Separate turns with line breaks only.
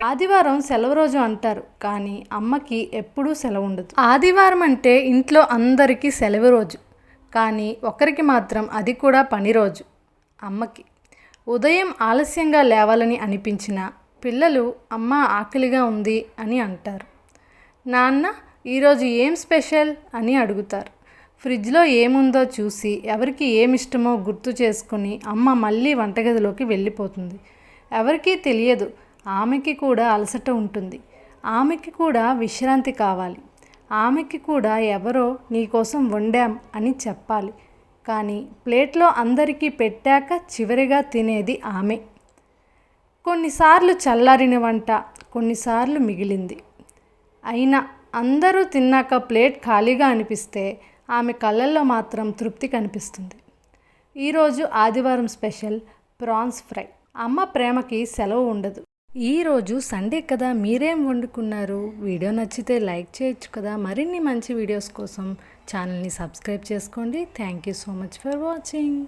ఆదివారం సెలవు రోజు అంటారు, కానీ అమ్మకి ఎప్పుడూ సెలవు ఉండదు. ఆదివారం అంటే ఇంట్లో అందరికీ సెలవు రోజు, కానీ ఒకరికి మాత్రం అది కూడా పని రోజు. అమ్మకి ఉదయం ఆలస్యంగా లేవాలని అనిపించిన పిల్లలు అమ్మ ఆకలిగా ఉంది అని అంటారు. నాన్న ఈరోజు ఏం స్పెషల్ అని అడుగుతారు. ఫ్రిడ్జ్లో ఏముందో చూసి ఎవరికి ఏమిష్టమో గుర్తు చేసుకుని అమ్మ మళ్ళీ వంటగదిలోకి వెళ్ళిపోతుంది. ఎవరికీ తెలియదు, ఆమెకి కూడా అలసట ఉంటుంది, ఆమెకి కూడా విశ్రాంతి కావాలి, ఆమెకి కూడా ఎవరో నీకోసం వండాం అని చెప్పాలి. కానీ ప్లేట్లో అందరికీ పెట్టాక చివరిగా తినేది ఆమె. కొన్నిసార్లు చల్లారిన వంట, కొన్నిసార్లు మిగిలింది. అయినా అందరూ తిన్నాక ప్లేట్ ఖాళీగా అనిపిస్తే ఆమె కళ్ళల్లో మాత్రం తృప్తి కనిపిస్తుంది. ఈరోజు ఆదివారం స్పెషల్ ప్రాన్స్ ఫ్రై. అమ్మ ప్రేమకి సెలవు ఉండదు. ఈరోజు సండే కదా, మీరేం వండుకున్నారు? వీడియో నచ్చితే లైక్ చేయొచ్చు కదా. మరిన్ని మంచి వీడియోస్ కోసం ఛానల్ని సబ్స్క్రైబ్ చేసుకోండి. Thank you so much for watching.